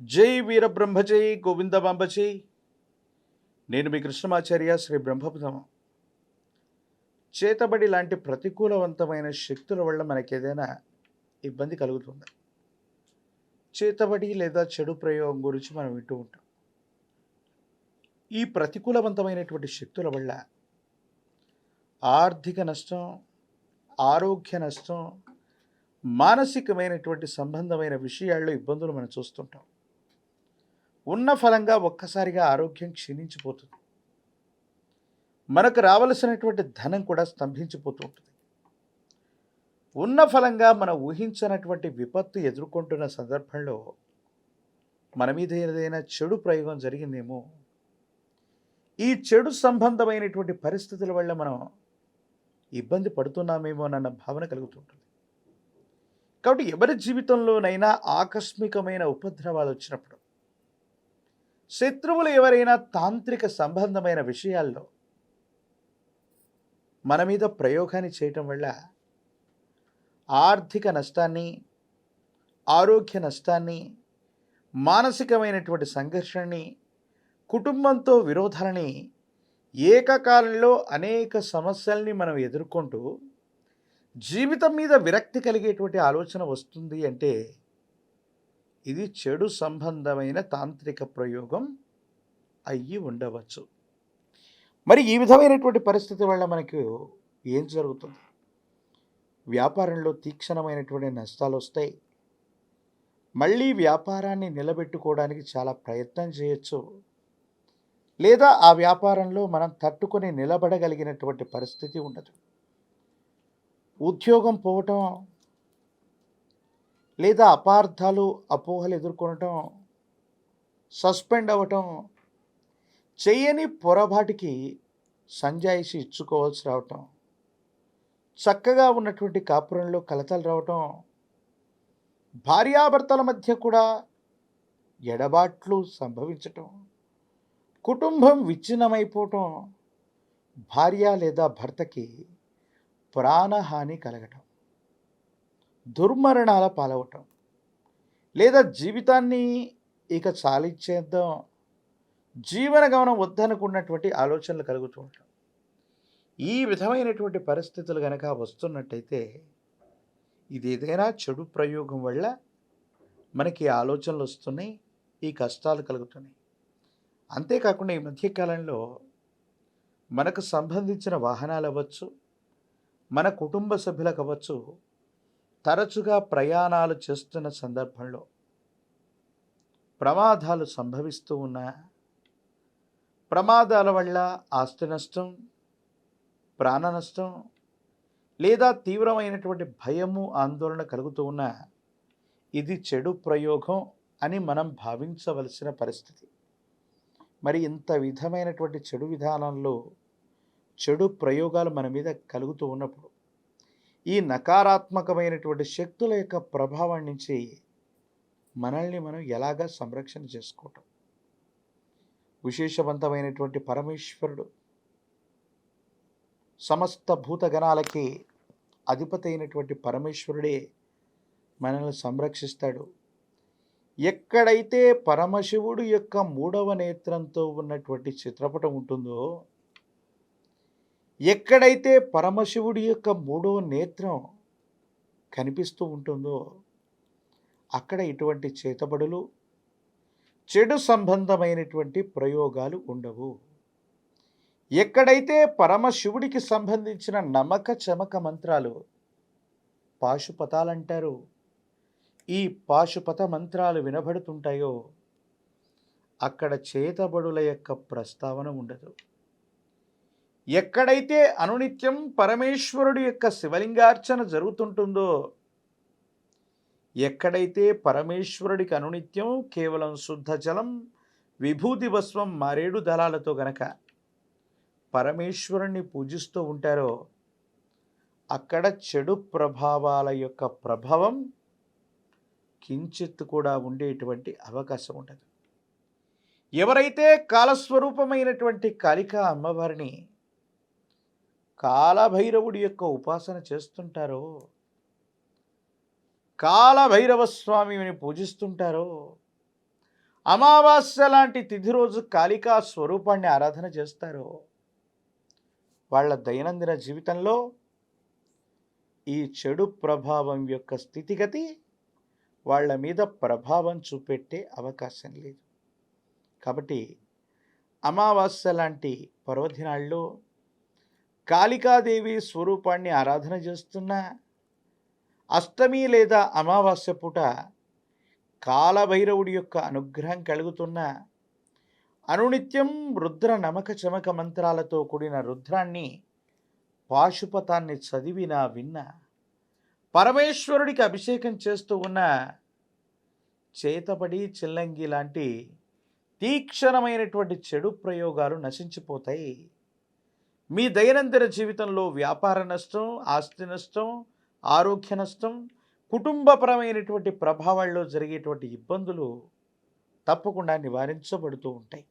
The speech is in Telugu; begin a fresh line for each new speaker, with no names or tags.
జై వీరబ్రహ్మజై గోవిందమాంబజై. నేను మీ కృష్ణమాచార్య శ్రీ బ్రహ్మపదం. చేతబడి లాంటి ప్రతికూలవంతమైన శక్తుల వల్ల మనకేదైనా ఇబ్బంది కలుగుతుంది. చేతబడి లేదా చెడు ప్రయోగం గురించి మనం వింటూ ఉంటాం. ఈ ప్రతికూలవంతమైనటువంటి శక్తుల వల్ల ఆర్థిక నష్టం, ఆరోగ్య నష్టం, మానసికమైనటువంటి సంబంధమైన విషయాల్లో ఇబ్బందులు మనం చూస్తుంటాం. ఉన్న ఫలంగా ఒక్కసారిగా ఆరోగ్యం క్షీణించిపోతుంది. మనకు రావలసినటువంటి ధనం కూడా స్తంభించిపోతూ ఉంటుంది. ఉన్న ఫలంగా మనం ఊహించినటువంటి విపత్తు ఎదుర్కొంటున్న సందర్భంలో మన మీద ఏదైనా చెడు ప్రయోగం జరిగిందేమో, ఈ చెడు సంబంధమైనటువంటి పరిస్థితుల వల్ల మనం ఇబ్బంది పడుతున్నామేమో అన్న భావన కలుగుతుంటుంది. కాబట్టి ఎవరి జీవితంలోనైనా ఆకస్మికమైన ఉపద్రవాలు వచ్చినప్పుడు, శత్రువులు ఎవరైనా తాంత్రిక సంబంధమైన విషయాల్లో మన మీద ప్రయోగాన్ని చేయటం వల్ల ఆర్థిక నష్టాన్ని, ఆరోగ్య నష్టాన్ని, మానసికమైనటువంటి సంఘర్షణని, కుటుంబంతో విరోధాలని, ఏకకాలంలో అనేక సమస్యల్ని మనం ఎదుర్కొంటూ జీవితం మీద విరక్తి కలిగేటువంటి ఆలోచన వస్తుంది అంటే ఇది చెడు సంబంధమైన తాంత్రిక ప్రయోగం అయ్యి ఉండవచ్చు. మరి ఈ విధమైనటువంటి పరిస్థితి వల్ల మనకు ఏం జరుగుతుంది? వ్యాపారంలో తీక్షణమైనటువంటి నష్టాలు వస్తాయి. మళ్ళీ వ్యాపారాన్ని నిలబెట్టుకోవడానికి చాలా ప్రయత్నం చేయొచ్చు, లేదా ఆ వ్యాపారంలో మనం తట్టుకొని నిలబడగలిగినటువంటి పరిస్థితి ఉండదు. ఉద్యోగం పోవటం, లేదా అపార్థాలు, అపోహలు ఎదుర్కొనటం, సస్పెండ్ అవ్వటం, చేయని పొరపాటికి సంజాయిషి ఇచ్చుకోవాల్సి రావటం, చక్కగా ఉన్నటువంటి కాపురంలో కలతలు రావటం, భార్యాభర్తల మధ్య కూడా ఎడబాట్లు సంభవించటం, కుటుంబం విచ్ఛిన్నమైపోవటం, భార్య లేదా భర్తకి ప్రాణహాని కలగటం, దుర్మరణాల పాలవటం, లేదా జీవితాన్ని ఇక చాలిచ్చేద్దాం, జీవన గమనం వద్దనుకున్నటువంటి ఆలోచనలు కలుగుతూ ఉంటాం. ఈ విధమైనటువంటి పరిస్థితులు కనుక వస్తున్నట్టయితే ఇది ఏదైనా చెడు ప్రయోగం వల్ల మనకి ఆలోచనలు వస్తున్నాయి, ఈ కష్టాలు కలుగుతున్నాయి. అంతేకాకుండా ఈ మధ్యకాలంలో మనకు సంబంధించిన వాహనాలు అవ్వచ్చు, మన కుటుంబ సభ్యులకు అవ్వచ్చు, తరచుగా ప్రయాణాలు చేస్తున్న సందర్భంలో ప్రమాదాలు సంభవిస్తూ ఉన్న ప్రమాదాల వల్ల ఆస్తి నష్టం, ప్రాణ నష్టం, లేదా తీవ్రమైనటువంటి భయము, ఆందోళన కలుగుతూ ఉన్న ఇది చెడు ప్రయోగం అని మనం భావించవలసిన పరిస్థితి. మరి ఇంత విధమైనటువంటి చెడు విధానంలో చెడు ప్రయోగాలు మన మీద కలుగుతూ ఉన్నప్పుడు ఈ నకారాత్మకమైనటువంటి శక్తుల యొక్క ప్రభావం నుంచి మనల్ని మనం ఎలాగా సంరక్షణ చేసుకోవటం? విశేషవంతమైనటువంటి పరమేశ్వరుడు సమస్త భూతగణాలకి అధిపతి అయినటువంటి పరమేశ్వరుడే మనల్ని సంరక్షిస్తాడు. ఎక్కడైతే పరమశివుడు యొక్క 3వ నేత్రంతో ఉన్నటువంటి చిత్రపటం ఉంటుందో, ఎక్కడైతే పరమశివుడి యొక్క 3వ నేత్రం కనిపిస్తూ ఉంటుందో అక్కడ ఇటువంటి చేతబడులు, చెడు సంబంధమైనటువంటి ప్రయోగాలు ఉండవు. ఎక్కడైతే పరమశివుడికి సంబంధించిన నమక చమక మంత్రాలు, పాశుపతాలంటారు, ఈ పాశుపత మంత్రాలు వినబడుతుంటాయో అక్కడ చేతబడుల యొక్క ప్రస్తావన ఉండదు. ఎక్కడైతే అనునిత్యం పరమేశ్వరుడి యొక్క శివలింగార్చన జరుగుతుంటుందో, ఎక్కడైతే పరమేశ్వరుడికి అనునిత్యం కేవలం శుద్ధ జలం, విభూతి భస్మం, మారేడు దళాలతో గనక పరమేశ్వరుణ్ణి పూజిస్తూ ఉంటారో అక్కడ చెడు ప్రభావాల యొక్క ప్రభావం కించిత్ కూడా ఉండేటువంటి అవకాశం ఉండదు. ఎవరైతే కాలస్వరూపమైనటువంటి కాళికా అమ్మవారిని, కాలభైరవుడి యొక్క ఉపాసన చేస్తుంటారో, కాలభైరవ స్వామిని పూజిస్తుంటారో అమావాస్య లాంటి తిథి రోజు కాళికా స్వరూపాన్ని ఆరాధన చేస్తారో వాళ్ళ దైనందిన జీవితంలో ఈ చెడు ప్రభావం యొక్క స్థితిగతి వాళ్ళ మీద ప్రభావం చూపెట్టే అవకాశం లేదు. కాబట్టి అమావాస్య లాంటి పర్వదినాల్లో కాళికాదేవి స్వరూపాన్ని ఆరాధన చేస్తున్న, అష్టమి లేదా అమావాస్య పూట కాలభైరవుడి యొక్క అనుగ్రహం కలుగుతున్న, అనునిత్యం రుద్ర నమక చమక మంత్రాలతో కూడిన రుద్రాన్ని పాశుపతాన్ని చదివినా విన్నా, పరమేశ్వరుడికి అభిషేకం చేస్తూ ఉన్న చేతబడి చిల్లంగి లాంటి తీక్షణమైనటువంటి చెడు ప్రయోగాలు నశించిపోతాయి. మీ దైనందిన జీవితంలో వ్యాపార నష్టం, ఆస్తి నష్టం, ఆరోగ్య నష్టం, కుటుంబపరమైనటువంటి ప్రభావాల్లో జరిగేటువంటి ఇబ్బందులు తప్పకుండా నివారించబడుతూ ఉంటాయి.